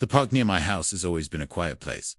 The park near my house has always been a quiet place.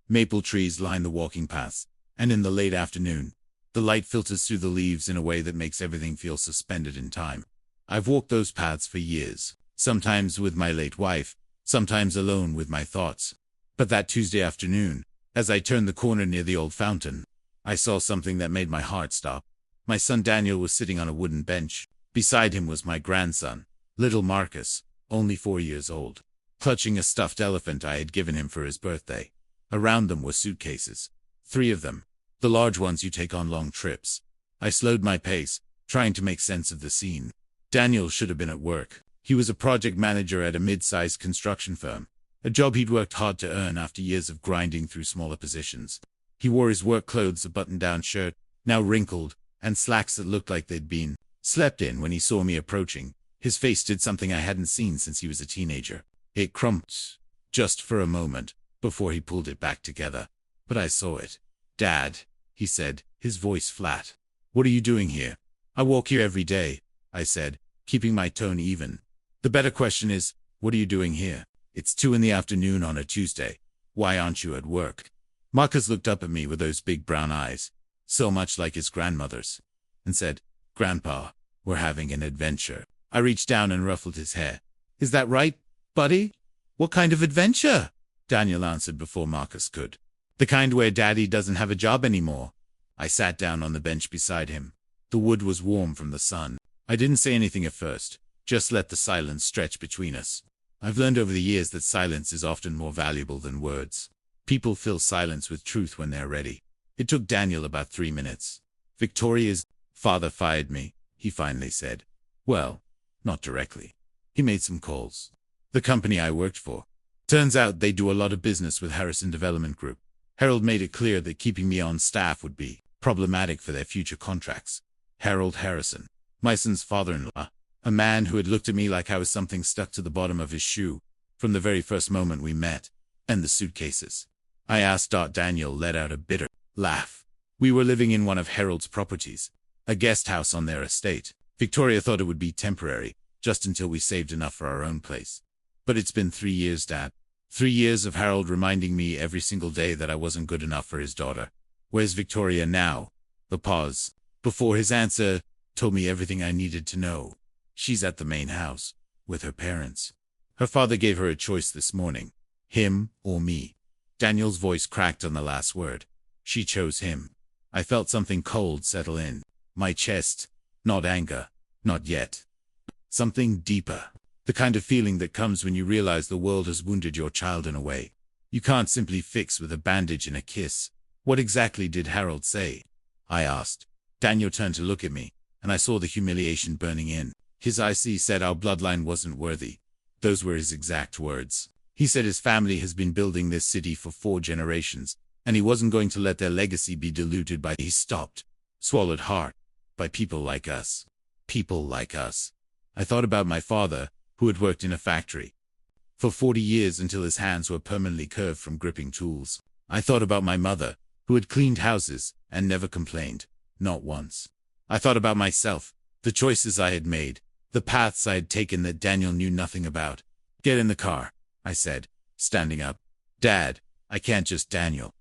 Maple trees line the walking paths, and in the late afternoon, the light filters through the leaves in a way that makes everything feel suspended in time. I've walked those paths for years, sometimes with my late wife, sometimes alone with my thoughts. But that Tuesday afternoon, as I turned the corner near the old fountain, I saw something that made my heart stop. My son Daniel was sitting on a wooden bench. Beside him was my grandson, little Marcus, only 4 years old, clutching a stuffed elephant I had given him for his birthday. Around them were suitcases. 3 of them, the large ones you take on long trips. I slowed my pace, trying to make sense of the scene. Daniel should have been at work. He was a project manager at a mid-sized construction firm, a job he'd worked hard to earn after years of grinding through smaller positions. He wore his work clothes, a button-down shirt, now wrinkled, and slacks that looked like they'd been slept in. When he saw me approaching, his face did something I hadn't seen since he was a teenager. It crumped, just for a moment, before he pulled it back together. But I saw it. "Dad," he said, his voice flat. "What are you doing here?" "I walk here every day," I said, keeping my tone even. "The better question is, what are you doing here? It's 2 in the afternoon on a Tuesday. Why aren't you at work?" Marcus looked up at me with those big brown eyes, so much like his grandmother's, and said, "Grandpa, we're having an adventure." I reached down and ruffled his hair. "Is that right, buddy? What kind of adventure?" Daniel answered before Marcus could. "The kind where Daddy doesn't have a job anymore." I sat down on the bench beside him. The wood was warm from the sun. I didn't say anything at first, just let the silence stretch between us. I've learned over the years that silence is often more valuable than words. People fill silence with truth when they're ready. It took Daniel about 3 minutes. "Victoria's father fired me," he finally said. "Well, not directly. He made some calls. The company I worked for. Turns out they do a lot of business with Harrison Development Group. Harold made it clear that keeping me on staff would be problematic for their future contracts." Harold Harrison, my son's father-in-law, a man who had looked at me like I was something stuck to the bottom of his shoe from the very first moment we met. "And the suitcases?" I asked. Daniel let out a bitter laugh. "We were living in one of Harold's properties, a guest house on their estate. Victoria thought it would be temporary, just until we saved enough for our own place. But it's been 3 years, Dad. 3 years of Harold reminding me every single day that I wasn't good enough for his daughter. Where's Victoria now?" The pause before his answer told me everything I needed to know. "She's at the main house, with her parents. Her father gave her a choice this morning. Him or me." Daniel's voice cracked on the last word. "She chose him." I felt something cold settle in my chest. Not anger. Not yet. Something deeper. The kind of feeling that comes when you realize the world has wounded your child in a way you can't simply fix with a bandage and a kiss. "What exactly did Harold say?" I asked. Daniel turned to look at me, and I saw the humiliation burning in his eyes. "He said our bloodline wasn't worthy." Those were his exact words. He said his family has been building this city for 4 generations, and he wasn't going to let their legacy be diluted by— He stopped, swallowed hard. "By people like us." People like us. I thought about my father, who had worked in a factory for 40 years until his hands were permanently curved from gripping tools. I thought about my mother, who had cleaned houses and never complained, not once. I thought about myself, the choices I had made, the paths I had taken that Daniel knew nothing about. "Get in the car," I said, standing up. "Dad, I can't just—" "Daniel."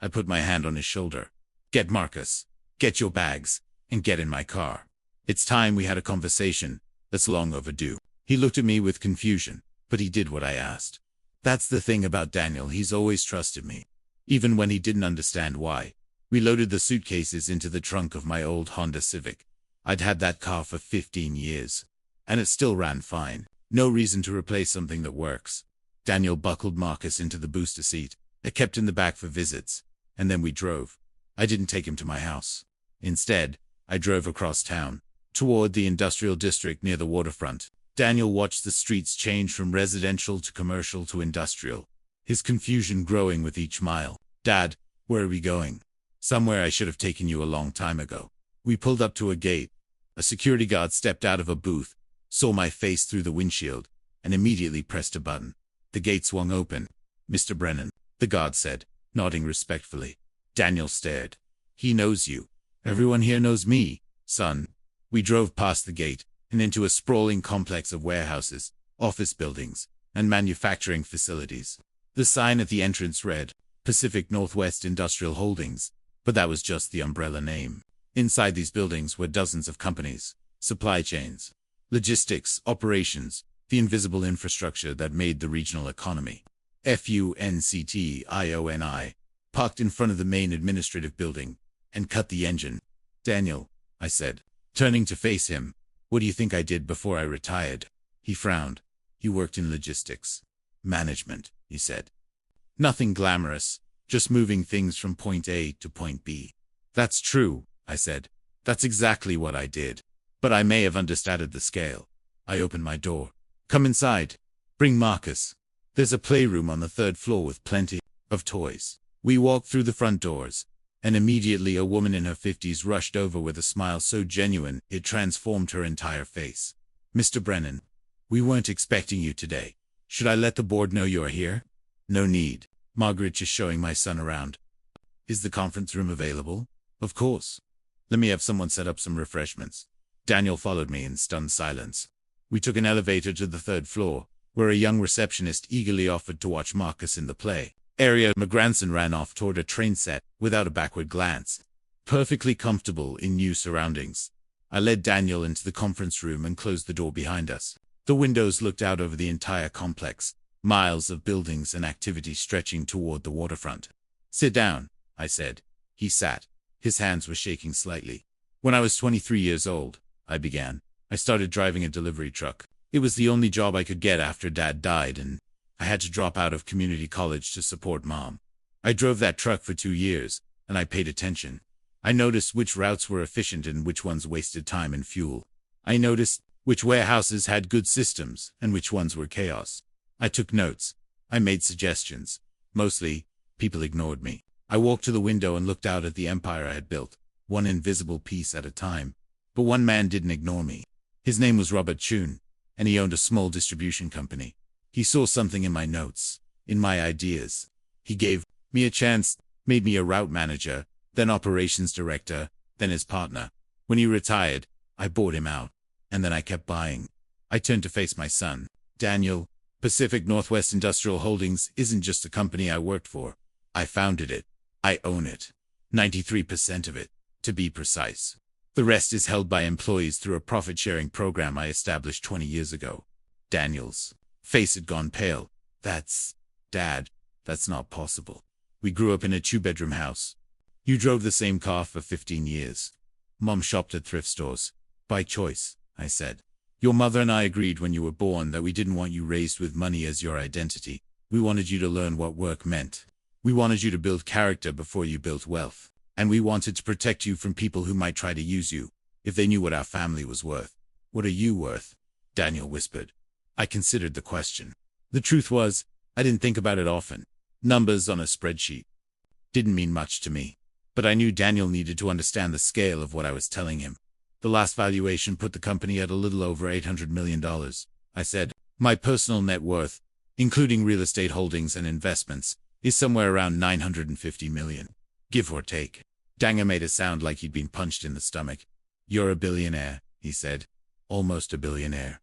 I put my hand on his shoulder. "Get Marcus. Get your bags, and get in my car. It's time we had a conversation that's long overdue." He looked at me with confusion, but he did what I asked. That's the thing about Daniel, he's always trusted me, even when he didn't understand why. We loaded the suitcases into the trunk of my old Honda Civic. I'd had that car for 15 years, and it still ran fine. No reason to replace something that works. Daniel buckled Marcus into the booster seat. I kept in the back for visits, and then we drove. I didn't take him to my house. Instead, I drove across town, toward the industrial district near the waterfront. Daniel watched the streets change from residential to commercial to industrial, his confusion growing with each mile. "Dad, where are we going?" "Somewhere I should have taken you a long time ago." We pulled up to a gate. A security guard stepped out of a booth, saw my face through the windshield, and immediately pressed a button. The gate swung open. "Mr. Brennan," the guard said, nodding respectfully. Daniel stared. "He knows you." "Everyone here knows me, son." We drove past the gate and into a sprawling complex of warehouses, office buildings, and manufacturing facilities. The sign at the entrance read, Pacific Northwest Industrial Holdings, but that was just the umbrella name. Inside these buildings were dozens of companies, supply chains, logistics, operations, the invisible infrastructure that made the regional economy. FUNCTIONI parked in front of the main administrative building and cut the engine. Daniel, I said, turning to face him, what do you think I did before I retired? He frowned. You worked in logistics. Management, he said. Nothing glamorous, just moving things from point A to point B. That's true, I said. That's exactly what I did. But I may have understated the scale. I opened my door. Come inside. Bring Marcus. There's a playroom on the 3rd floor with plenty of toys. We walked through the front doors, and immediately a woman in her 50s rushed over with a smile so genuine it transformed her entire face. Mr. Brennan, we weren't expecting you today. Should I let the board know you're here? No need. Margaret just showing my son around. Is the conference room available? Of course. Let me have someone set up some refreshments. Daniel followed me in stunned silence. We took an elevator to the 3rd floor, where a young receptionist eagerly offered to watch Marcus in the play area. My grandson ran off toward a train set without a backward glance, perfectly comfortable in new surroundings. I led Daniel into the conference room and closed the door behind us. The windows looked out over the entire complex, miles of buildings and activity stretching toward the waterfront. Sit down, I said. He sat. His hands were shaking slightly. When I was 23 years old, I began. I started driving a delivery truck. It was the only job I could get after Dad died, and I had to drop out of community college to support Mom. I drove that truck for 2 years, and I paid attention. I noticed which routes were efficient and which ones wasted time and fuel. I noticed which warehouses had good systems and which ones were chaos. I took notes. I made suggestions. Mostly, people ignored me. I walked to the window and looked out at the empire I had built, one invisible piece at a time. But one man didn't ignore me. His name was Robert Chun, and he owned a small distribution company. He saw something in my notes, in my ideas. He gave me a chance, made me a route manager, then operations director, then his partner. When he retired, I bought him out, and then I kept buying. I turned to face my son. Daniel, Pacific Northwest Industrial Holdings isn't just a company I worked for. I founded it. I own it. 93% of it, to be precise. The rest is held by employees through a profit-sharing program I established 20 years ago. Daniel's face had gone pale. Dad, that's not possible. We grew up in a 2-bedroom house. You drove the same car for 15 years. Mom shopped at thrift stores. By choice, I said. Your mother and I agreed when you were born that we didn't want you raised with money as your identity. We wanted you to learn what work meant. We wanted you to build character before you built wealth. And we wanted to protect you from people who might try to use you, if they knew what our family was worth. What are you worth? Daniel whispered. I considered the question. The truth was, I didn't think about it often. Numbers on a spreadsheet didn't mean much to me. But I knew Daniel needed to understand the scale of what I was telling him. The last valuation put the company at a little over $800 million. I said, my personal net worth, including real estate holdings and investments, is somewhere around $950 million. Give or take. Daniel made it sound like he'd been punched in the stomach. You're a billionaire, he said. Almost a billionaire.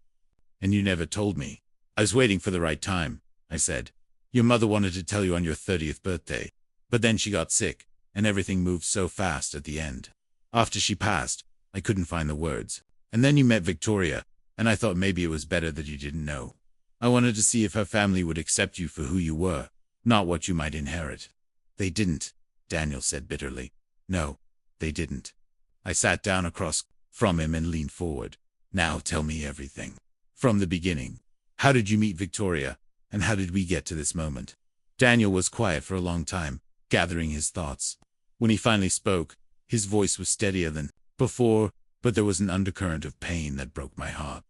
And you never told me. I was waiting for the right time, I said. Your mother wanted to tell you on your 30th birthday. But then she got sick, and everything moved so fast at the end. After she passed, I couldn't find the words. And then you met Victoria, and I thought maybe it was better that you didn't know. I wanted to see if her family would accept you for who you were, not what you might inherit. They didn't, Daniel said bitterly. No, they didn't. I sat down across from him and leaned forward. Now tell me everything. From the beginning. How did you meet Victoria, and how did we get to this moment? Daniel was quiet for a long time, gathering his thoughts. When he finally spoke, his voice was steadier than before, but there was an undercurrent of pain that broke my heart.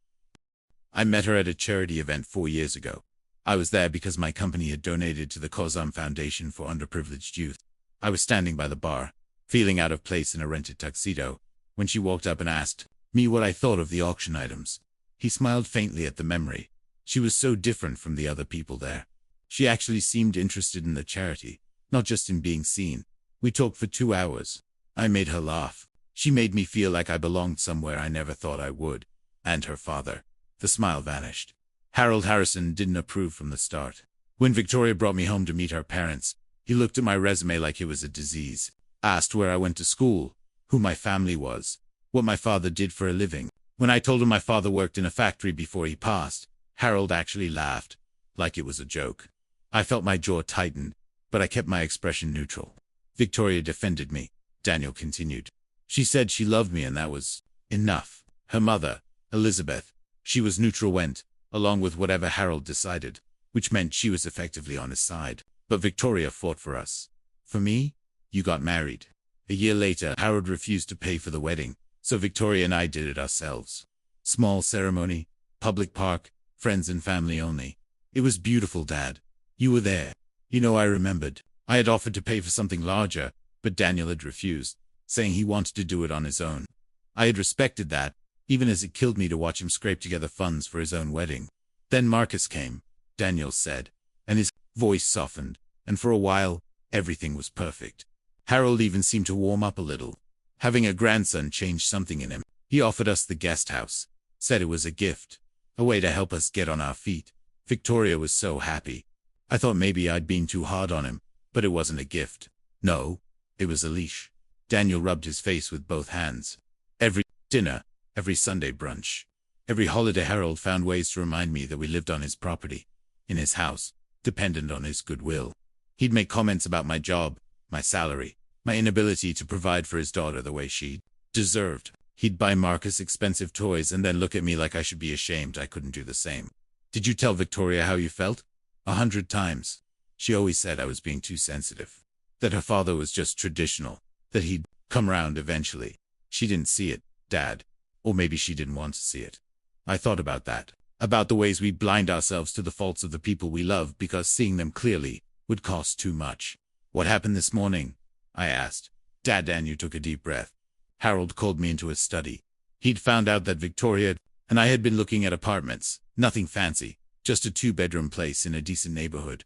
I met her at a charity event 4 years ago. I was there because my company had donated to the Kozam Foundation for Underprivileged Youth. I was standing by the bar, feeling out of place in a rented tuxedo, when she walked up and asked me what I thought of the auction items. He smiled faintly at the memory. She was so different from the other people there. She actually seemed interested in the charity, not just in being seen. We talked for 2 hours. I made her laugh. She made me feel like I belonged somewhere I never thought I would. And her father. The smile vanished. Harold Harrison didn't approve from the start. When Victoria brought me home to meet her parents, he looked at my resume like it was a disease, asked where I went to school, who my family was, what my father did for a living. When I told him my father worked in a factory before he passed, Harold actually laughed, like it was a joke. I felt my jaw tighten, but I kept my expression neutral. Victoria defended me, Daniel continued. She said she loved me and that was enough. Her mother, Elizabeth, she was neutral went, along with whatever Harold decided, which meant she was effectively on his side. But Victoria fought for us. For me, you got married. A year later, Harold refused to pay for the wedding, so Victoria and I did it ourselves. Small ceremony, public park, friends and family only. It was beautiful, Dad. You were there. You know, I remembered. I had offered to pay for something larger, but Daniel had refused, saying he wanted to do it on his own. I had respected that, even as it killed me to watch him scrape together funds for his own wedding. Then Marcus came, Daniel said, and his voice softened, and for a while, everything was perfect. Harold even seemed to warm up a little. Having a grandson changed something in him. He offered us the guest house, said it was a gift, a way to help us get on our feet. Victoria was so happy. I thought maybe I'd been too hard on him, but it wasn't a gift. No, it was a leash. Daniel rubbed his face with both hands. Every dinner, every Sunday brunch, every holiday, Harold found ways to remind me that we lived on his property, in his house, dependent on his goodwill. He'd make comments about my job, my salary, my inability to provide for his daughter the way she deserved. He'd buy Marcus expensive toys and then look at me like I should be ashamed I couldn't do the same. Did you tell Victoria how you felt? 100 times. She always said I was being too sensitive, that her father was just traditional, that he'd come round eventually. She didn't see it, Dad. Or maybe she didn't want to see it. I thought about that, about the ways we blind ourselves to the faults of the people we love because seeing them clearly would cost too much. What happened this morning? I asked. Daniel took a deep breath. Harold called me into his study. He'd found out that Victoria and I had been looking at apartments, nothing fancy, just a 2-bedroom place in a decent neighborhood.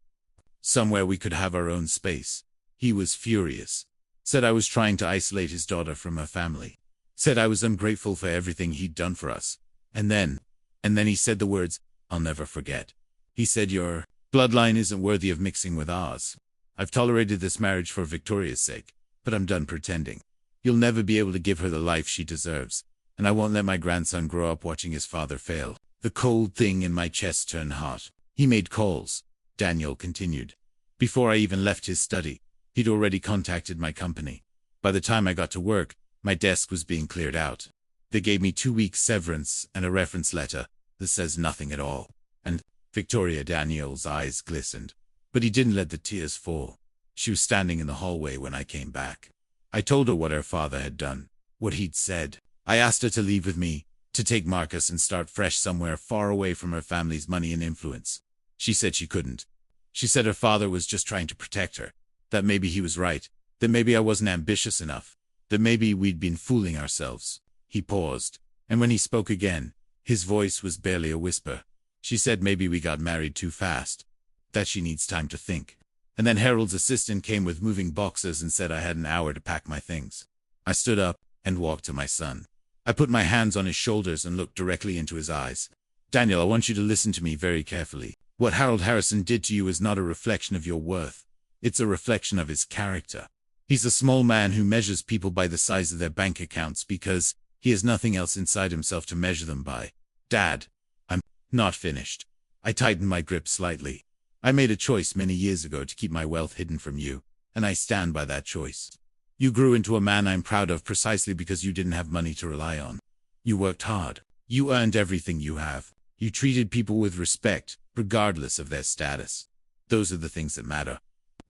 Somewhere we could have our own space. He was furious. Said I was trying to isolate his daughter from her family. Said I was ungrateful for everything he'd done for us. And then he said the words I'll never forget. He said, your bloodline isn't worthy of mixing with ours. I've tolerated this marriage for Victoria's sake, but I'm done pretending. You'll never be able to give her the life she deserves, and I won't let my grandson grow up watching his father fail. The cold thing in my chest turned hot. He made calls, Daniel continued. Before I even left his study, he'd already contacted my company. By the time I got to work, my desk was being cleared out. They gave me 2 weeks severance and a reference letter that says nothing at all. And Victoria, Daniel's eyes glistened. But he didn't let the tears fall. She was standing in the hallway when I came back. I told her what her father had done, what he'd said. I asked her to leave with me, to take Marcus and start fresh somewhere far away from her family's money and influence. She said she couldn't. She said her father was just trying to protect her, that maybe he was right, that maybe I wasn't ambitious enough, that maybe we'd been fooling ourselves. He paused, and when he spoke again, his voice was barely a whisper. She said maybe we got married too fast, that she needs time to think. And then Harold's assistant came with moving boxes and said I had an hour to pack my things. I stood up and walked to my son. I put my hands on his shoulders and looked directly into his eyes. Daniel, I want you to listen to me very carefully. What Harold Harrison did to you is not a reflection of your worth. It's a reflection of his character. He's a small man who measures people by the size of their bank accounts because he has nothing else inside himself to measure them by. Dad, I'm not finished. I tightened my grip slightly. I made a choice many years ago to keep my wealth hidden from you, and I stand by that choice. You grew into a man I'm proud of precisely because you didn't have money to rely on. You worked hard. You earned everything you have. You treated people with respect, regardless of their status. Those are the things that matter.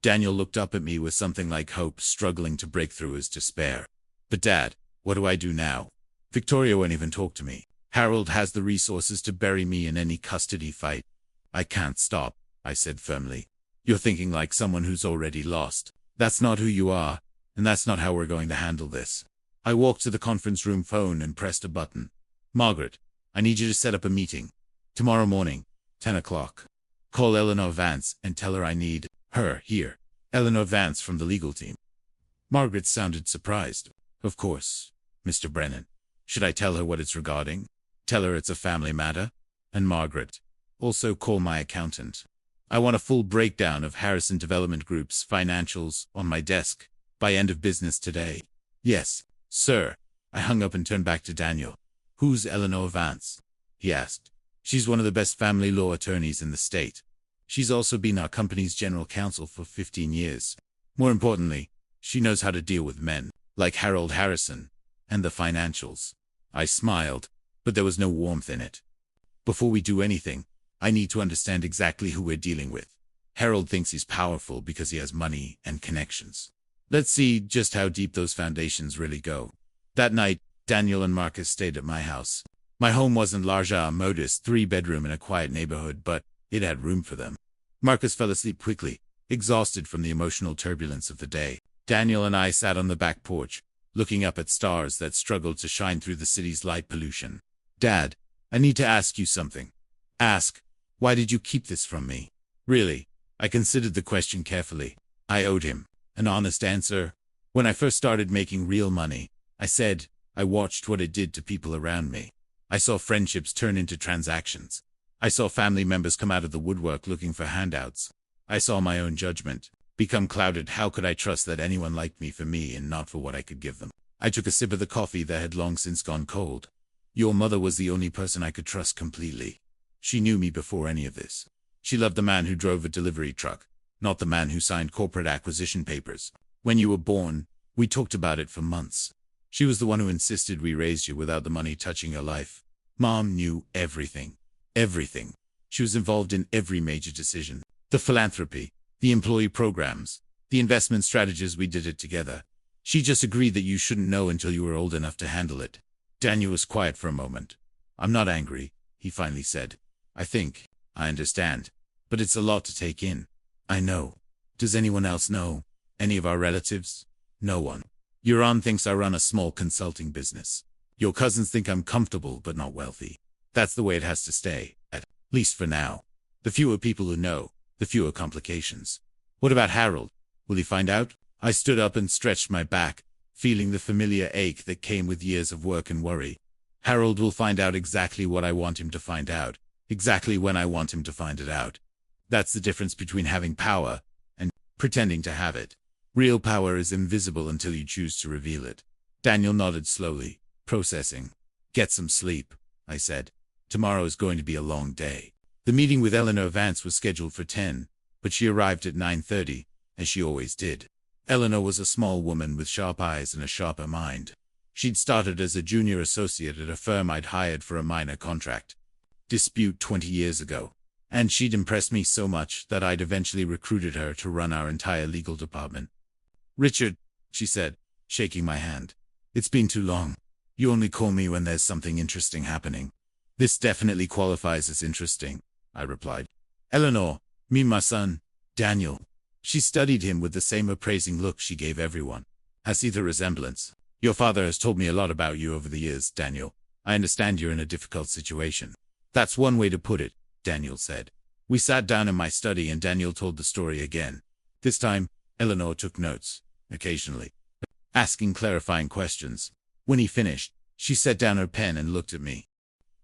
Daniel looked up at me with something like hope struggling to break through his despair. But Dad, what do I do now? Victoria won't even talk to me. Harold has the resources to bury me in any custody fight. I can't stop, I said firmly. You're thinking like someone who's already lost. That's not who you are, and that's not how we're going to handle this. I walked to the conference room phone and pressed a button. Margaret, I need you to set up a meeting. Tomorrow morning, 10 o'clock. Call Eleanor Vance and tell her I need her here. Eleanor Vance from the legal team. Margaret sounded surprised. Of course, Mr. Brennan. Should I tell her what it's regarding? Tell her it's a family matter? And Margaret, Also call my accountant. I want a full breakdown of Harrison Development Group's financials on my desk by end of business today. Yes, sir. I hung up and turned back to Daniel. Who's Eleanor Vance? He asked. She's one of the best family law attorneys in the state. She's also been our company's general counsel for 15 years. More importantly, she knows how to deal with men, like Harold Harrison, and the financials. I smiled, but there was no warmth in it. Before we do anything, I need to understand exactly who we're dealing with. Harold thinks he's powerful because he has money and connections. Let's see just how deep those foundations really go. That night, Daniel and Marcus stayed at my house. My home wasn't large, a modest 3-bedroom in a quiet neighborhood, but it had room for them. Marcus fell asleep quickly, exhausted from the emotional turbulence of the day. Daniel and I sat on the back porch, looking up at stars that struggled to shine through the city's light pollution. Dad, I need to ask you something. Ask, why did you keep this from me? Really, I considered the question carefully. I owed him an honest answer. When I first started making real money, I said, I watched what it did to people around me. I saw friendships turn into transactions. I saw family members come out of the woodwork looking for handouts. I saw my own judgment become clouded. How could I trust that anyone liked me for me and not for what I could give them? I took a sip of the coffee that had long since gone cold. Your mother was the only person I could trust completely. She knew me before any of this. She loved the man who drove a delivery truck, not the man who signed corporate acquisition papers. When you were born, we talked about it for months. She was the one who insisted we raised you without the money touching your life. Mom knew everything. Everything. She was involved in every major decision. The philanthropy, the employee programs, the investment strategies. We did it together. She just agreed that you shouldn't know until you were old enough to handle it. Daniel was quiet for a moment. I'm not angry, he finally said. I understand. But it's a lot to take in. I know. Does anyone else know? Any of our relatives? No one. Your aunt thinks I run a small consulting business. Your cousins think I'm comfortable but not wealthy. That's the way it has to stay, at least for now. The fewer people who know, the fewer complications. What about Harold? Will he find out? I stood up and stretched my back, feeling the familiar ache that came with years of work and worry. Harold will find out exactly what I want him to find out, exactly when I want him to find it out. That's the difference between having power and pretending to have it. Real power is invisible until you choose to reveal it. Daniel nodded slowly, processing. Get some sleep, I said. Tomorrow is going to be a long day. The meeting with Eleanor Vance was scheduled for 10, but she arrived at 9:30, as she always did. Eleanor was a small woman with sharp eyes and a sharper mind. She'd started as a junior associate at a firm I'd hired for a minor contract dispute 20 years ago, and she'd impressed me so much that I'd eventually recruited her to run our entire legal department. Richard, she said, shaking my hand. It's been too long. You only call me when there's something interesting happening. This definitely qualifies as interesting, I replied. Eleanor, meet my son, Daniel. She studied him with the same appraising look she gave everyone. I see the resemblance. Your father has told me a lot about you over the years, Daniel. I understand you're in a difficult situation. That's one way to put it, Daniel said. We sat down in my study and Daniel told the story again. This time, Eleanor took notes, occasionally, asking clarifying questions. When he finished, she set down her pen and looked at me.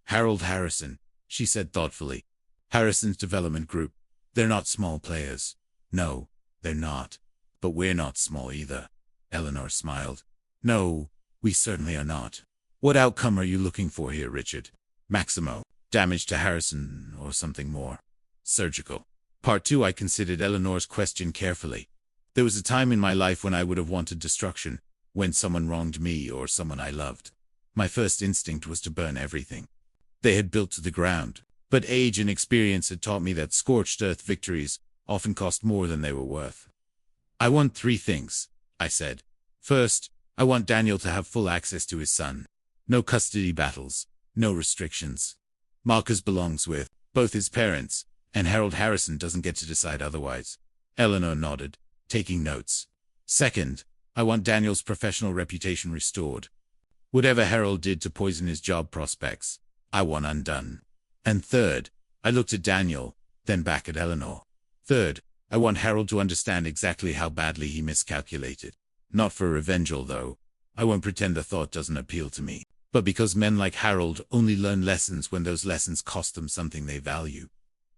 Harold Harrison, she said thoughtfully. Harrison's Development Group. They're not small players. No, they're not. But we're not small either. Eleanor smiled. No, we certainly are not. What outcome are you looking for here, Richard? Maximo. Damage to Harrison or something more surgical. Part 2. I considered Eleanor's question carefully. There was a time in my life when I would have wanted destruction, when someone wronged me or someone I loved. My first instinct was to burn everything they had built to the ground. But age and experience had taught me that scorched earth victories often cost more than they were worth. I want 3 things, I said. First, I want Daniel to have full access to his son. No custody battles, no restrictions. Marcus belongs with both his parents, and Harold Harrison doesn't get to decide otherwise. Eleanor nodded, taking notes. Second, I want Daniel's professional reputation restored. Whatever Harold did to poison his job prospects, I want undone. And third, I looked at Daniel, then back at Eleanor. Third, I want Harold to understand exactly how badly he miscalculated. Not for revengeful, though. I won't pretend the thought doesn't appeal to me. But because men like Harold only learn lessons when those lessons cost them something they value.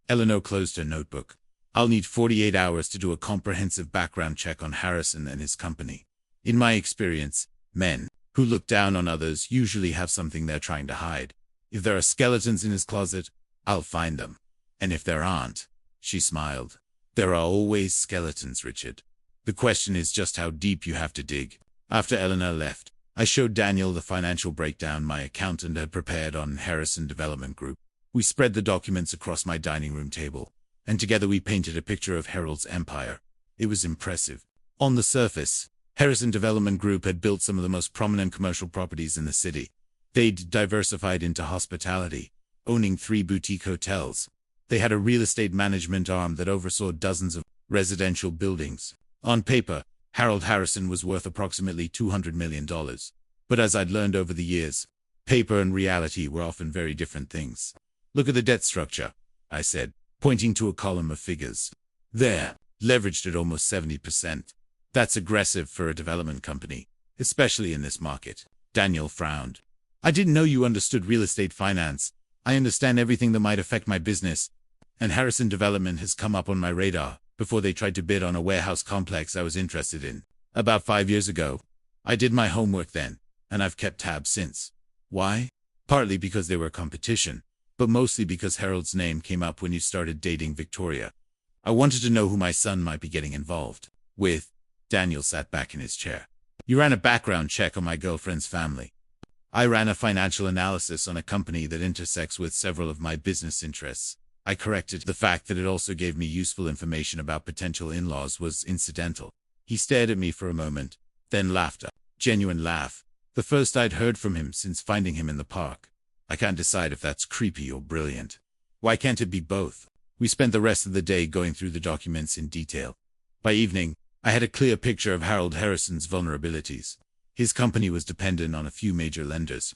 Eleanor closed her notebook. I'll need 48 hours to do a comprehensive background check on Harrison and his company. In my experience, men who look down on others usually have something they're trying to hide. If there are skeletons in his closet, I'll find them. And if there aren't, she smiled. There are always skeletons, Richard. The question is just how deep you have to dig. After Eleanor left, I showed Daniel the financial breakdown my accountant had prepared on Harrison Development Group. We spread the documents across my dining room table, and together we painted a picture of Harold's empire. It was impressive. On the surface, Harrison Development Group had built some of the most prominent commercial properties in the city. They'd diversified into hospitality, owning 3 boutique hotels. They had a real estate management arm that oversaw dozens of residential buildings. On paper, Harold Harrison was worth approximately $200 million. But as I'd learned over the years, paper and reality were often very different things. Look at the debt structure, I said, pointing to a column of figures. There, leveraged at almost 70%. That's aggressive for a development company, especially in this market. Daniel frowned. I didn't know you understood real estate finance. I understand everything that might affect my business. And Harrison Development has come up on my radar before they tried to bid on a warehouse complex I was interested in. About 5 years ago. I did my homework then, and I've kept tabs since. Why? Partly because they were competition, but mostly because Harold's name came up when you started dating Victoria. I wanted to know who my son might be getting involved with. Daniel sat back in his chair. You ran a background check on my girlfriend's family. I ran a financial analysis on a company that intersects with several of my business interests. I corrected. The fact that it also gave me useful information about potential in-laws was incidental. He stared at me for a moment, then laughed a genuine laugh, the first I'd heard from him since finding him in the park. I can't decide if that's creepy or brilliant. Why can't it be both? We spent the rest of the day going through the documents in detail. By evening, I had a clear picture of Harold Harrison's vulnerabilities. His company was dependent on a few major lenders,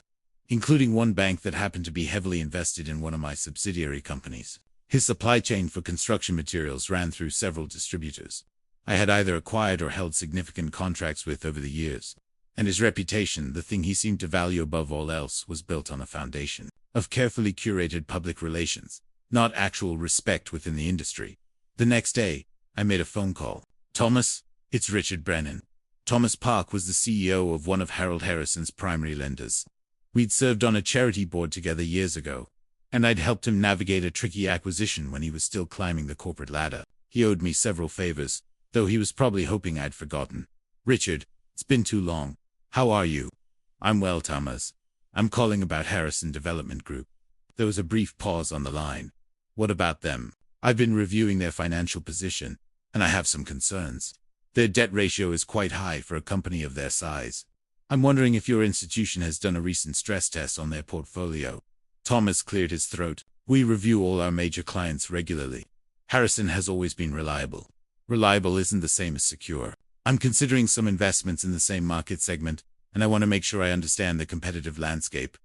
including one bank that happened to be heavily invested in one of my subsidiary companies. His supply chain for construction materials ran through several distributors I had either acquired or held significant contracts with over the years. And his reputation, the thing he seemed to value above all else, was built on a foundation of carefully curated public relations, not actual respect within the industry. The next day, I made a phone call. Thomas, it's Richard Brennan. Thomas Park was the CEO of one of Harold Harrison's primary lenders. We'd served on a charity board together years ago, and I'd helped him navigate a tricky acquisition when he was still climbing the corporate ladder. He owed me several favors, though he was probably hoping I'd forgotten. Richard, it's been too long. How are you? I'm well, Thomas. I'm calling about Harrison Development Group. There was a brief pause on the line. What about them? I've been reviewing their financial position, and I have some concerns. Their debt ratio is quite high for a company of their size. I'm wondering if your institution has done a recent stress test on their portfolio. Thomas cleared his throat. We review all our major clients regularly. Harrison has always been reliable. Reliable isn't the same as secure. I'm considering some investments in the same market segment, and I want to make sure I understand the competitive landscape.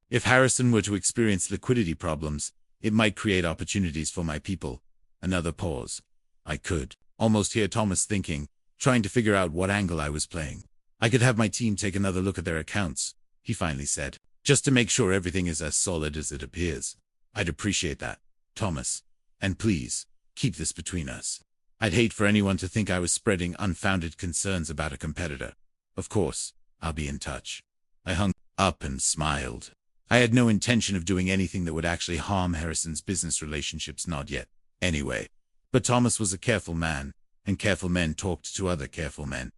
If Harrison were to experience liquidity problems, it might create opportunities for my people. Another pause. I could almost hear Thomas thinking, trying to figure out what angle I was playing. I could have my team take another look at their accounts, he finally said, just to make sure everything is as solid as it appears. I'd appreciate that, Thomas. And please, keep this between us. I'd hate for anyone to think I was spreading unfounded concerns about a competitor. Of course, I'll be in touch. I hung up and smiled. I had no intention of doing anything that would actually harm Harrison's business relationships, not yet. Anyway. But Thomas was a careful man, and careful men talked to other careful men.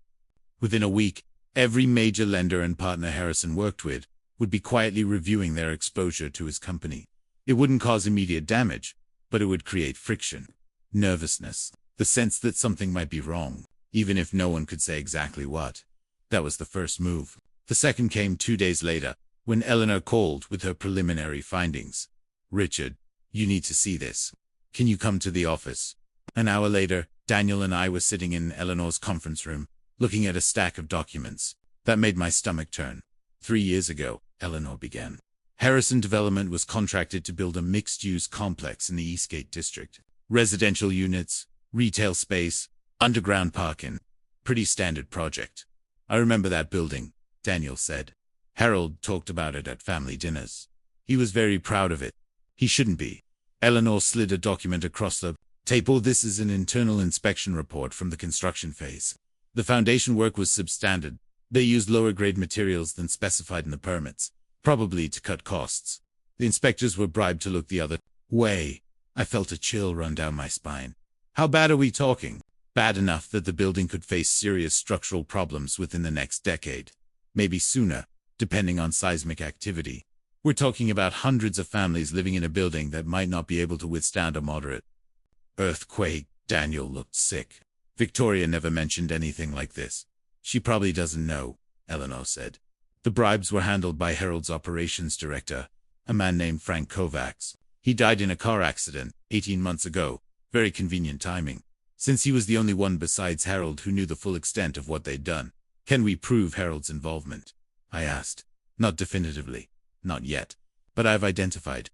Within a week, every major lender and partner Harrison worked with would be quietly reviewing their exposure to his company. It wouldn't cause immediate damage, but it would create friction, nervousness, the sense that something might be wrong, even if no one could say exactly what. That was the first move. The second came 2 days later, when Eleanor called with her preliminary findings. Richard, you need to see this. Can you come to the office? An hour later, Daniel and I were sitting in Eleanor's conference room, looking at a stack of documents. That made my stomach turn. 3 years ago, Eleanor began. Harrison Development was contracted to build a mixed-use complex in the Eastgate district. Residential units, retail space, underground parking. Pretty standard project. I remember that building, Daniel said. Harold talked about it at family dinners. He was very proud of it. He shouldn't be. Eleanor slid a document across the table. This is an internal inspection report from the construction phase. The foundation work was substandard. They used lower-grade materials than specified in the permits, probably to cut costs. The inspectors were bribed to look the other way. I felt a chill run down my spine. How bad are we talking? Bad enough that the building could face serious structural problems within the next decade. Maybe sooner, depending on seismic activity. We're talking about hundreds of families living in a building that might not be able to withstand a moderate earthquake. Daniel looked sick. Victoria never mentioned anything like this. She probably doesn't know, Eleanor said. The bribes were handled by Harold's operations director, a man named Frank Kovacs. He died in a car accident 18 months ago. Very convenient timing, since he was the only one besides Harold who knew the full extent of what they'd done. Can we prove Harold's involvement? I asked. Not definitively. Not yet. But I've identified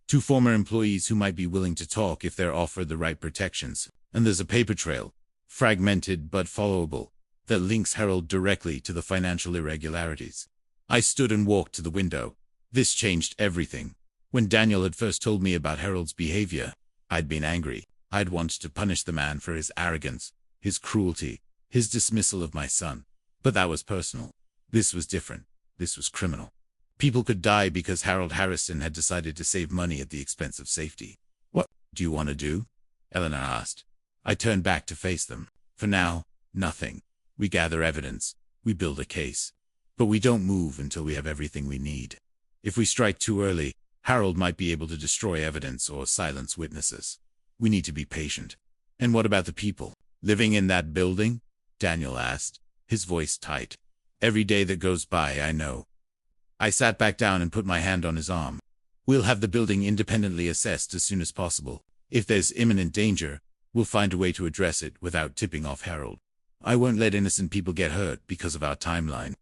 2 former employees who might be willing to talk if they're offered the right protections. And there's a paper trail, fragmented but followable, that links Harold directly to the financial irregularities. I stood and walked to the window. This changed everything. When Daniel had first told me about Harold's behavior, I'd been angry. I'd wanted to punish the man for his arrogance, his cruelty, his dismissal of my son. But that was personal. This was different. This was criminal. People could die because Harold Harrison had decided to save money at the expense of safety. What do you want to do? Eleanor asked. I turned back to face them. For now, nothing. We gather evidence. We build a case. But we don't move until we have everything we need. If we strike too early, Harold might be able to destroy evidence or silence witnesses. We need to be patient. And what about the people living in that building? Daniel asked, his voice tight. Every day that goes by, I know. I sat back down and put my hand on his arm. We'll have the building independently assessed as soon as possible. If there's imminent danger, we'll find a way to address it without tipping off Harold. I won't let innocent people get hurt because of our timeline.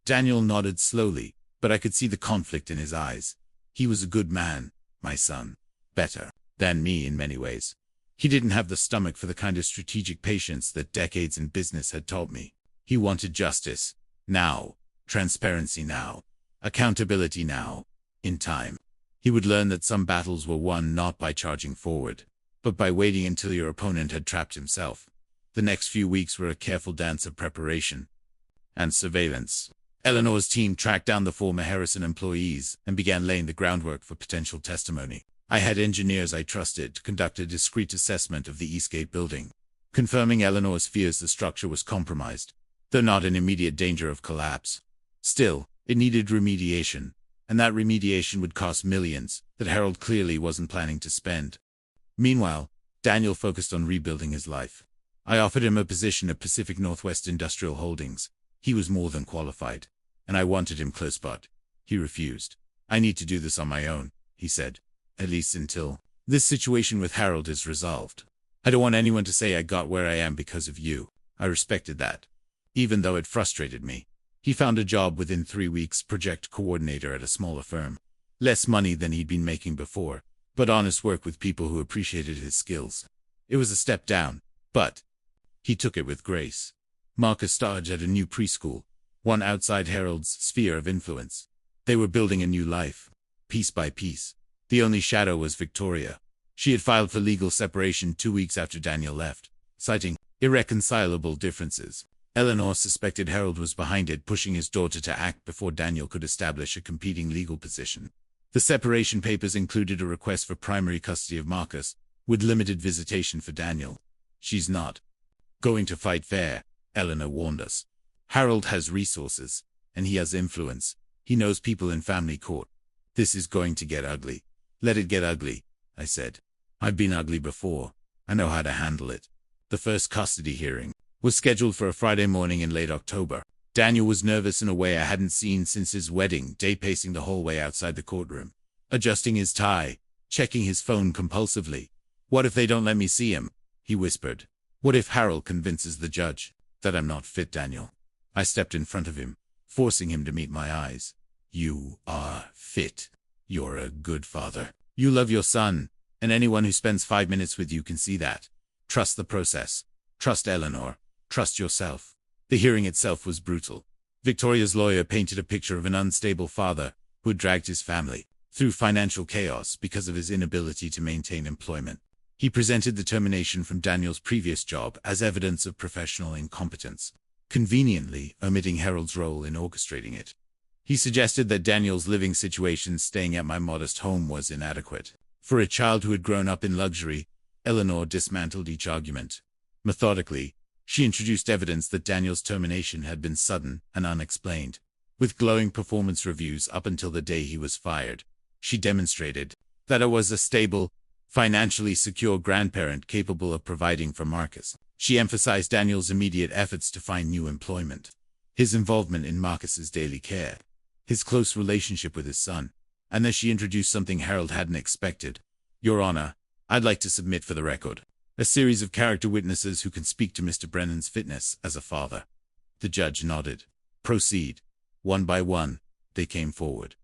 Daniel nodded slowly, but I could see the conflict in his eyes. He was a good man, my son. Better than me in many ways. He didn't have the stomach for the kind of strategic patience that decades in business had taught me. He wanted justice. Now. Transparency now. Accountability now. In time. He would learn that some battles were won not by charging forward, but by waiting until your opponent had trapped himself. The next few weeks were a careful dance of preparation and surveillance. Eleanor's team tracked down the former Harrison employees and began laying the groundwork for potential testimony. I had engineers I trusted to conduct a discreet assessment of the Eastgate building, confirming Eleanor's fears the structure was compromised, though not in immediate danger of collapse. Still, it needed remediation, and that remediation would cost millions that Harold clearly wasn't planning to spend. Meanwhile, Daniel focused on rebuilding his life. I offered him a position at Pacific Northwest Industrial Holdings. He was more than qualified, and I wanted him close, but he refused. I need to do this on my own, he said. At least until this situation with Harold is resolved. I don't want anyone to say I got where I am because of you. I respected that, even though it frustrated me. He found a job within 3 weeks, project coordinator at a smaller firm. Less money than he'd been making before, but honest work with people who appreciated his skills. It was a step down, but he took it with grace. Marcus started at a new preschool, one outside Harold's sphere of influence. They were building a new life, piece by piece. The only shadow was Victoria. She had filed for legal separation 2 weeks after Daniel left, citing irreconcilable differences. Eleanor suspected Harold was behind it, pushing his daughter to act before Daniel could establish a competing legal position. The separation papers included a request for primary custody of Marcus, with limited visitation for Daniel. She's not going to fight fair, Eleanor warned us. Harold has resources, and he has influence. He knows people in family court. This is going to get ugly. Let it get ugly, I said. I've been ugly before. I know how to handle it. The first custody hearing was scheduled for a Friday morning in late October. Daniel was nervous in a way I hadn't seen since his wedding day, pacing the hallway outside the courtroom, adjusting his tie, checking his phone compulsively. What if they don't let me see him? He whispered. What if Harold convinces the judge that I'm not fit, Daniel? I stepped in front of him, forcing him to meet my eyes. You are fit. You're a good father. You love your son, and anyone who spends 5 minutes with you can see that. Trust the process. Trust Eleanor. Trust yourself. The hearing itself was brutal. Victoria's lawyer painted a picture of an unstable father who had dragged his family through financial chaos because of his inability to maintain employment. He presented the termination from Daniel's previous job as evidence of professional incompetence, conveniently omitting Harold's role in orchestrating it. He suggested that Daniel's living situation staying at my modest home was inadequate. For a child who had grown up in luxury, Eleanor dismantled each argument. Methodically, she introduced evidence that Daniel's termination had been sudden and unexplained. With glowing performance reviews up until the day he was fired, she demonstrated that I was a stable, financially secure grandparent capable of providing for Marcus. She emphasized Daniel's immediate efforts to find new employment, his involvement in Marcus's daily care, his close relationship with his son, and then she introduced something Harold hadn't expected. Your Honor, I'd like to submit for the record a series of character witnesses who can speak to Mr. Brennan's fitness as a father. The judge nodded. Proceed. One by one, they came forward.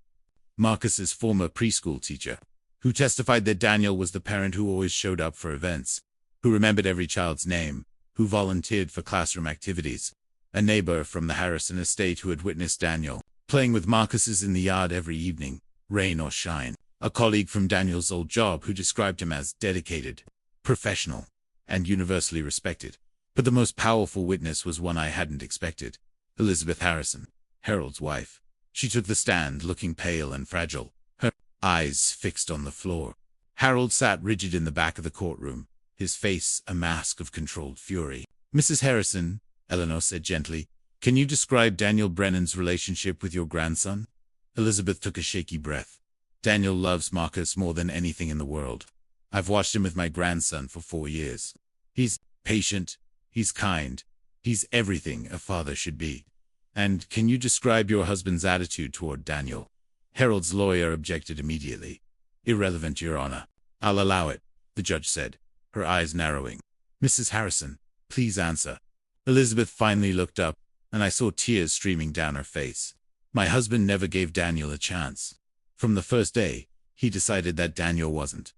Marcus's former preschool teacher, who testified that Daniel was the parent who always showed up for events, who remembered every child's name, who volunteered for classroom activities. A neighbor from the Harrison estate who had witnessed Daniel playing with Marcus's in the yard every evening, rain or shine. A colleague from Daniel's old job who described him as dedicated, professional, and universally respected. But the most powerful witness was one I hadn't expected. Elizabeth Harrison, Harold's wife. She took the stand, looking pale and fragile, her eyes fixed on the floor. Harold sat rigid in the back of the courtroom, his face a mask of controlled fury. Mrs. Harrison, Eleanor said gently, can you describe Daniel Brennan's relationship with your grandson? Elizabeth took a shaky breath. Daniel loves Marcus more than anything in the world. I've watched him with my grandson for 4 years. He's patient, he's kind, he's everything a father should be. And can you describe your husband's attitude toward Daniel? Harold's lawyer objected immediately. Irrelevant, Your Honor. I'll allow it, the judge said, her eyes narrowing. Mrs. Harrison, please answer. Elizabeth finally looked up, and I saw tears streaming down her face. My husband never gave Daniel a chance. From the first day, he decided that Daniel wasn't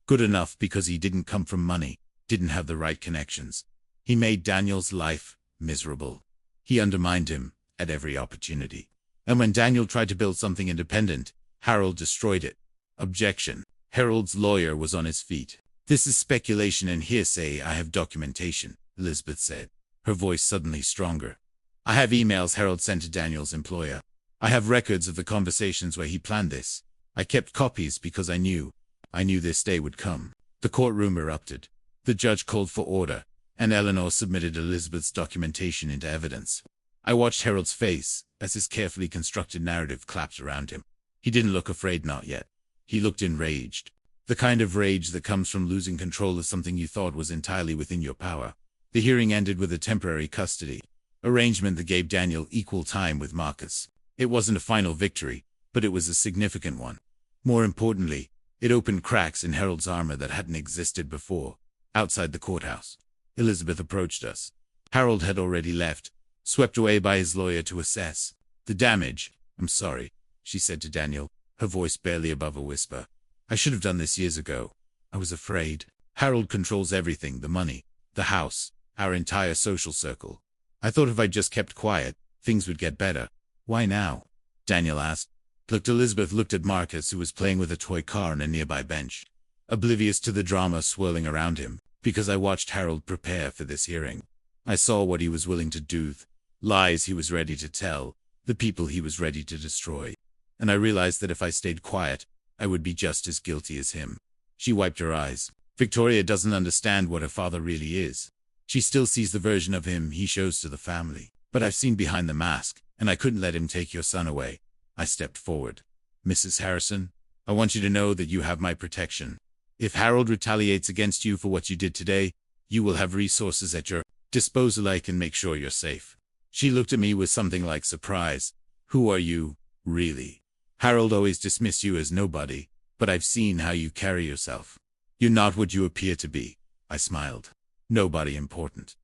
good enough because he didn't come from money, didn't have the right connections. He made Daniel's life miserable. He undermined him at every opportunity. And when Daniel tried to build something independent, Harold destroyed it. Objection. Harold's lawyer was on his feet. This is speculation and hearsay. I have documentation, Elizabeth said, her voice suddenly stronger. I have emails Harold sent to Daniel's employer. I have records of the conversations where he planned this. I kept copies because I knew this day would come. The courtroom erupted. The judge called for order, and Eleanor submitted Elizabeth's documentation into evidence. I watched Harold's face as his carefully constructed narrative collapsed around him. He didn't look afraid, not yet. He looked enraged. The kind of rage that comes from losing control of something you thought was entirely within your power. The hearing ended with a temporary custody arrangement that gave Daniel equal time with Marcus. It wasn't a final victory, but it was a significant one. More importantly, it opened cracks in Harold's armor that hadn't existed before. Outside the courthouse, Elizabeth approached us. Harold had already left, swept away by his lawyer to assess the damage. I'm sorry, she said to Daniel, her voice barely above a whisper. I should have done this years ago. I was afraid. Harold controls everything, the money, the house, our entire social circle. I thought if I just kept quiet, things would get better. Why now? Daniel asked. Elizabeth looked at Marcus, who was playing with a toy car on a nearby bench, oblivious to the drama swirling around him, because I watched Harold prepare for this hearing. I saw what he was willing to do, lies he was ready to tell, the people he was ready to destroy. And I realized that if I stayed quiet, I would be just as guilty as him. She wiped her eyes. Victoria doesn't understand what her father really is. She still sees the version of him he shows to the family. But I've seen behind the mask, and I couldn't let him take your son away. I stepped forward. Mrs. Harrison, I want you to know that you have my protection. If Harold retaliates against you for what you did today, you will have resources at your disposal. I can make sure you're safe. She looked at me with something like surprise. Who are you, really? Harold always dismissed you as nobody, but I've seen how you carry yourself. You're not what you appear to be. I smiled. Nobody important.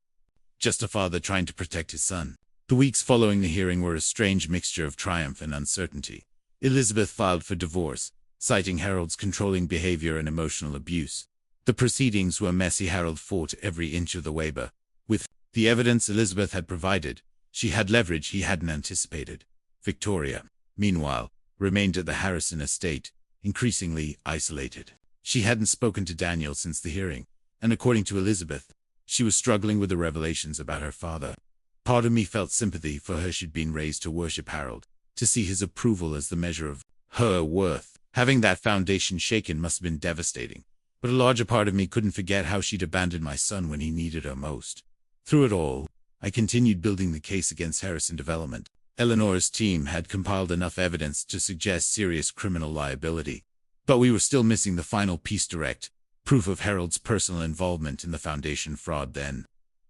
Just a father trying to protect his son. The weeks following the hearing were a strange mixture of triumph and uncertainty. Elizabeth filed for divorce, citing Harold's controlling behavior and emotional abuse. The proceedings were messy. Harold fought every inch of the way, but with the evidence Elizabeth had provided, she had leverage he hadn't anticipated. Victoria, meanwhile, remained at the Harrison estate, increasingly isolated. She hadn't spoken to Daniel since the hearing, and according to Elizabeth, she was struggling with the revelations about her father. Part of me felt sympathy for her. She'd been raised to worship Harold, to see his approval as the measure of her worth. Having that foundation shaken must have been devastating. But a larger part of me couldn't forget how she'd abandoned my son when he needed her most. Through it all, I continued building the case against Harrison Development. Eleanor's team had compiled enough evidence to suggest serious criminal liability. But we were still missing the final piece: direct proof of Harold's personal involvement in the foundation fraud. Then,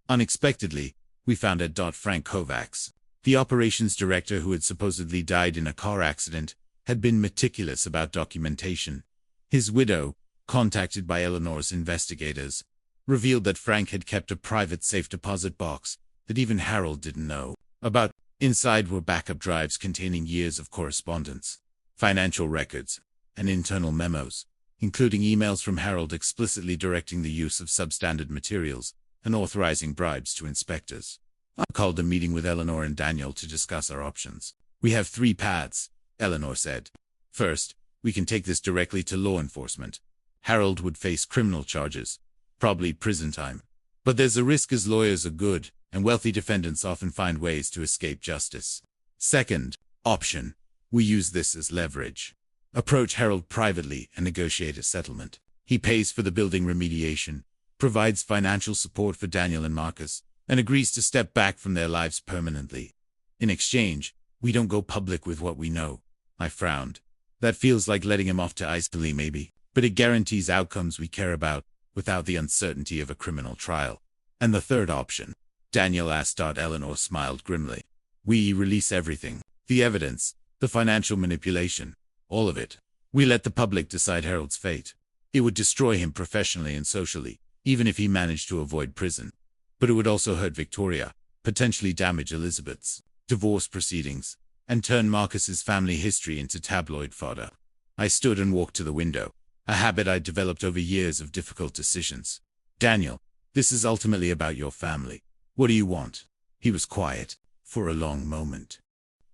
unexpectedly, we found Ed. Frank Kovacs, the operations director who had supposedly died in a car accident, had been meticulous about documentation. His widow, contacted by Eleanor's investigators, revealed that Frank had kept a private safe deposit box that even Harold didn't know about. Inside were backup drives containing years of correspondence, financial records, and internal memos, including emails from Harold explicitly directing the use of substandard materials and authorizing bribes to inspectors. I called a meeting with Eleanor and Daniel to discuss our options. "We have 3 paths," Eleanor said. "First, we can take this directly to law enforcement. Harold would face criminal charges, probably prison time. But there's a risk, as lawyers are good, and wealthy defendants often find ways to escape justice. Second option, we use this as leverage. Approach Harold privately and negotiate a settlement. He pays for the building remediation, provides financial support for Daniel and Marcus, and agrees to step back from their lives permanently. In exchange, we don't go public with what we know." I frowned. That feels like letting him off to Astral, maybe, but it guarantees outcomes we care about, without the uncertainty of a criminal trial. "And the third option?" Daniel asked. Eleanor smiled grimly. "We release everything. The evidence, the financial manipulation, all of it. We let the public decide Harold's fate. It would destroy him professionally and socially, even if he managed to avoid prison. But it would also hurt Victoria, potentially damage Elizabeth's divorce proceedings, and turn Marcus's family history into tabloid fodder." I stood and walked to the window, a habit I'd developed over years of difficult decisions. "Daniel, this is ultimately about your family. What do you want?" He was quiet for a long moment.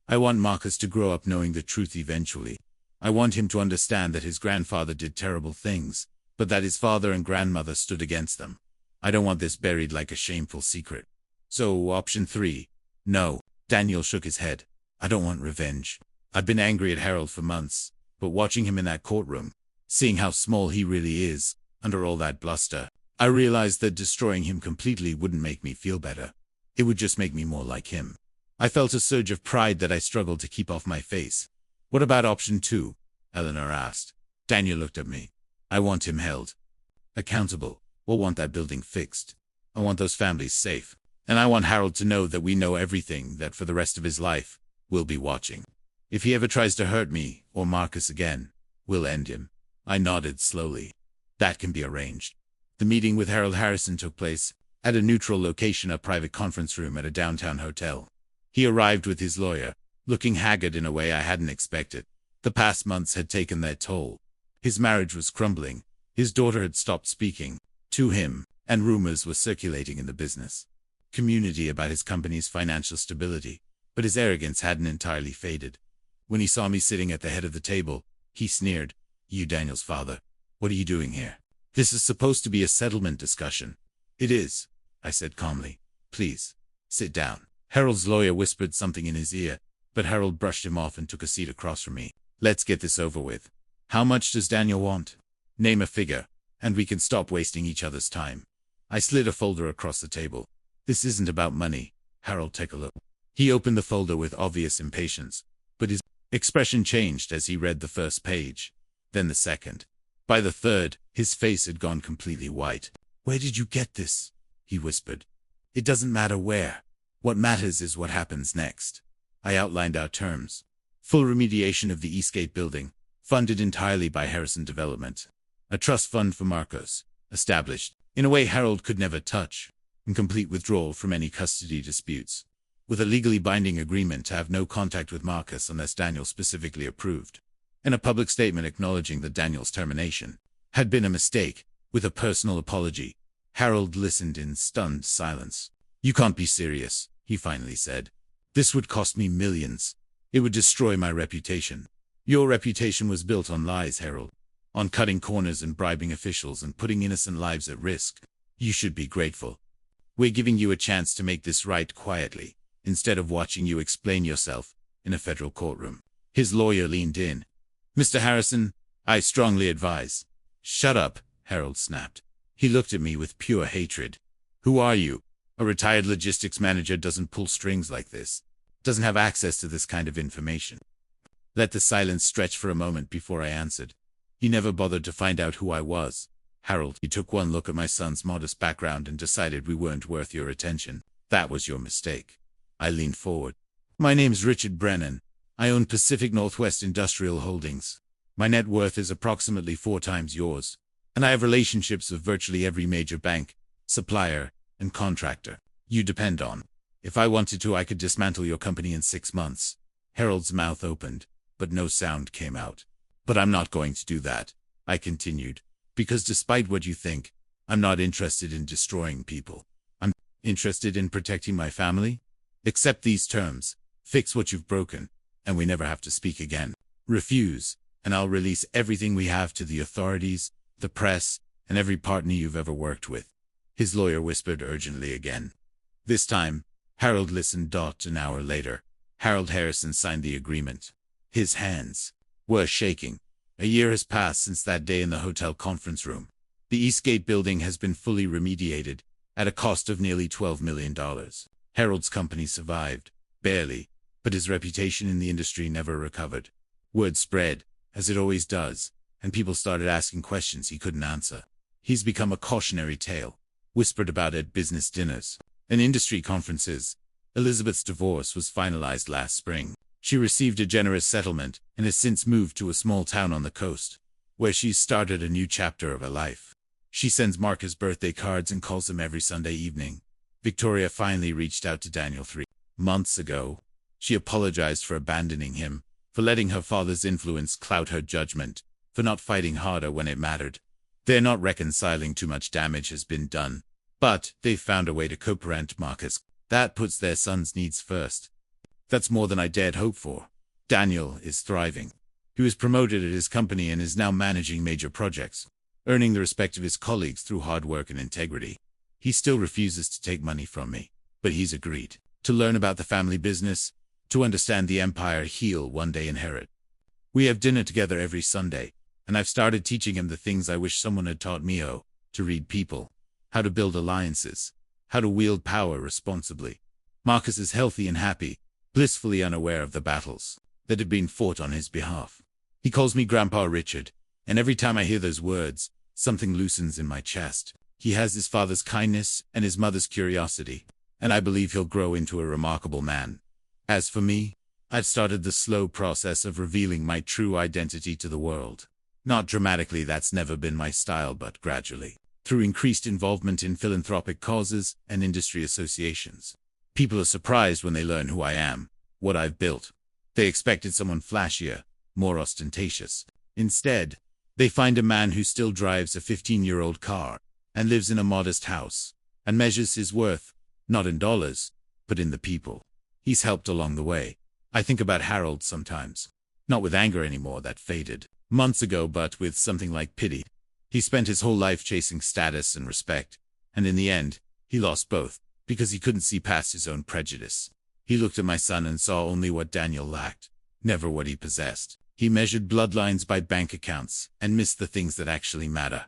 "I want Marcus to grow up knowing the truth eventually. I want him to understand that his grandfather did terrible things, but that his father and grandmother stood against them. I don't want this buried like a shameful secret." "So, option 3? "No." Daniel shook his head. "I don't want revenge. I've been angry at Harold for months, but watching him in that courtroom, seeing how small he really is, under all that bluster, I realized that destroying him completely wouldn't make me feel better. It would just make me more like him." I felt a surge of pride that I struggled to keep off my face. "What about option 2? Eleanor asked. Daniel looked at me. "I want him held accountable. We'll want that building fixed. I want those families safe. And I want Harold to know that we know everything, that for the rest of his life, we'll be watching. If he ever tries to hurt me, or Marcus again, we'll end him." I nodded slowly. "That can be arranged." The meeting with Harold Harrison took place at a neutral location, a private conference room at a downtown hotel. He arrived with his lawyer, looking haggard in a way I hadn't expected. The past months had taken their toll. His marriage was crumbling. His daughter had stopped speaking to him, and rumors were circulating in the business community about his company's financial stability, but his arrogance hadn't entirely faded. When he saw me sitting at the head of the table, he sneered. "You, Daniel's father. What are you doing here? This is supposed to be a settlement discussion." "It is," I said calmly. "Please, sit down." Harold's lawyer whispered something in his ear, but Harold brushed him off and took a seat across from me. "Let's get this over with. How much does Daniel want? Name a figure, and we can stop wasting each other's time." I slid a folder across the table. "This isn't about money. Harold, take a look." He opened the folder with obvious impatience, but his expression changed as he read the first page, then the second. By the third, his face had gone completely white. "Where did you get this?" he whispered. "It doesn't matter where. What matters is what happens next." I outlined our terms. Full remediation of the Eastgate building, funded entirely by Harrison Development. A trust fund for Marcos, established in a way Harold could never touch, and complete withdrawal from any custody disputes, with a legally binding agreement to have no contact with Marcus unless Daniel specifically approved, and a public statement acknowledging that Daniel's termination had been a mistake, with a personal apology. Harold listened in stunned silence. "You can't be serious," he finally said. "This would cost me millions. It would destroy my reputation." Your reputation was built on lies, Harold. On cutting corners and bribing officials and putting innocent lives at risk. You should be grateful. We're giving you a chance to make this right quietly, instead of watching you explain yourself in a federal courtroom. His lawyer leaned in. Mr. Harrison, I strongly advise. Shut up, Harold snapped. He looked at me with pure hatred. Who are you? A retired logistics manager doesn't pull strings like this. Doesn't have access to this kind of information. Let the silence stretch for a moment before I answered. He never bothered to find out who I was. Harold, he took one look at my son's modest background and decided we weren't worth your attention. That was your mistake. I leaned forward. My name's Richard Brennan. I own Pacific Northwest Industrial Holdings. My net worth is approximately 4 times yours. And I have relationships with virtually every major bank, supplier, and contractor you depend on. If I wanted to, I could dismantle your company in 6 months. Harold's mouth opened, but no sound came out. But I'm not going to do that, I continued, because despite what you think, I'm not interested in destroying people. I'm interested in protecting my family. Accept these terms, fix what you've broken, and we never have to speak again. Refuse, and I'll release everything we have to the authorities, the press, and every partner you've ever worked with. His lawyer whispered urgently again. This time, Harold listened. An hour later, Harold Harrison signed the agreement. His hands were shaking. A year has passed since that day in the hotel conference room. The Eastgate building has been fully remediated, at a cost of nearly $12 million. Harold's company survived, barely, but his reputation in the industry never recovered. Word spread, as it always does, and people started asking questions he couldn't answer. He's become a cautionary tale, whispered about at business dinners and industry conferences. Elizabeth's divorce was finalized last spring. She received a generous settlement and has since moved to a small town on the coast, where she's started a new chapter of her life. She sends Marcus birthday cards and calls him every Sunday evening. Victoria finally reached out to Daniel 3 months ago. She apologized for abandoning him, for letting her father's influence cloud her judgment, for not fighting harder when it mattered. They're not reconciling. Too much damage has been done, but they've found a way to co-parent Marcus. That puts their son's needs first. That's more than I dared hope for. Daniel is thriving. He was promoted at his company and is now managing major projects, earning the respect of his colleagues through hard work and integrity. He still refuses to take money from me, but he's agreed to learn about the family business, to understand the empire he'll one day inherit. We have dinner together every Sunday, and I've started teaching him the things I wish someone had taught me: to read people, how to build alliances, how to wield power responsibly. Marcus is healthy and happy, blissfully unaware of the battles that have been fought on his behalf. He calls me Grandpa Richard, and every time I hear those words, something loosens in my chest. He has his father's kindness and his mother's curiosity, and I believe he'll grow into a remarkable man. As for me, I've started the slow process of revealing my true identity to the world. Not dramatically, that's never been my style, but gradually, through increased involvement in philanthropic causes and industry associations. People are surprised when they learn who I am, what I've built. They expected someone flashier, more ostentatious. Instead, they find a man who still drives a 15-year-old car and lives in a modest house and measures his worth, not in dollars, but in the people he's helped along the way. I think about Harold sometimes, not with anger anymore, that faded months ago, but with something like pity. He spent his whole life chasing status and respect, and in the end, he lost both, because he couldn't see past his own prejudice. He looked at my son and saw only what Daniel lacked, never what he possessed. He measured bloodlines by bank accounts and missed the things that actually matter: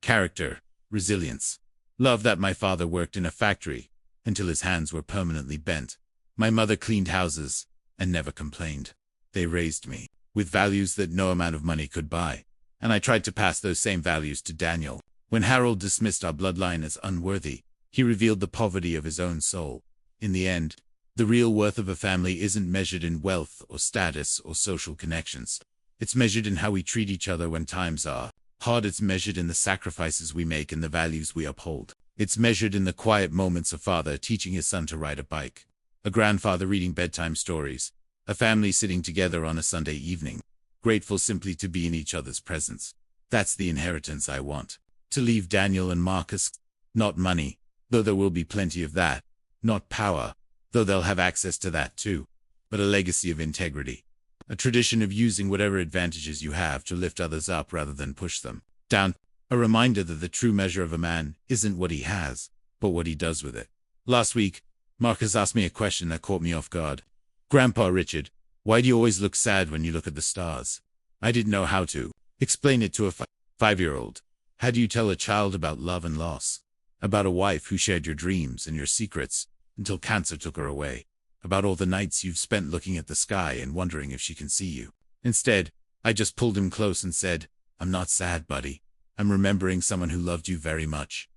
character, resilience, love. That my father worked in a factory until his hands were permanently bent. My mother cleaned houses and never complained. They raised me with values that no amount of money could buy, and I tried to pass those same values to Daniel. When Harold dismissed our bloodline as unworthy, he revealed the poverty of his own soul. In the end, the real worth of a family isn't measured in wealth or status or social connections. It's measured in how we treat each other when times are hard. It's measured in the sacrifices we make and the values we uphold. It's measured in the quiet moments: a father teaching his son to ride a bike, a grandfather reading bedtime stories, a family sitting together on a Sunday evening, grateful simply to be in each other's presence. That's the inheritance I want to leave Daniel and Marcus. Not money, though there will be plenty of that. Not power, though they'll have access to that too. But a legacy of integrity. A tradition of using whatever advantages you have to lift others up rather than push them down. A reminder that the true measure of a man isn't what he has, but what he does with it. Last week, Marcus asked me a question that caught me off guard. Grandpa Richard, why do you always look sad when you look at the stars? I didn't know how to explain it to a 5-year-old. How do you tell a child about love and loss? About a wife who shared your dreams and your secrets until cancer took her away? About all the nights you've spent looking at the sky and wondering if she can see you? Instead, I just pulled him close and said, I'm not sad, buddy. I'm remembering someone who loved you very much.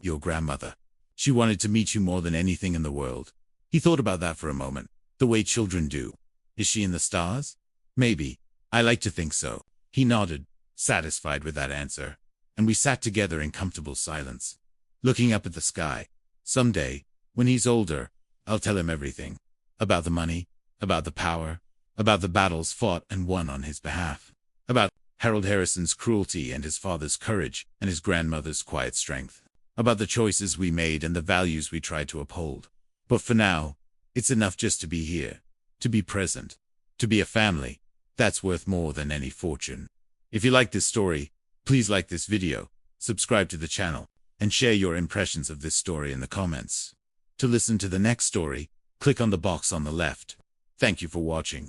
Your grandmother. She wanted to meet you more than anything in the world. He thought about that for a moment, the way children do. Is she in the stars? Maybe. I like to think so. He nodded, satisfied with that answer, and we sat together in comfortable silence, looking up at the sky. Someday, when he's older, I'll tell him everything. About the money, about the power, about the battles fought and won on his behalf, about Harold Harrison's cruelty and his father's courage and his grandmother's quiet strength, about the choices we made and the values we tried to uphold. But for now, it's enough just to be here, to be present, to be a family. That's worth more than any fortune. If you like this story, please like this video, subscribe to the channel, and share your impressions of this story in the comments. To listen to the next story, click on the box on the left. Thank you for watching.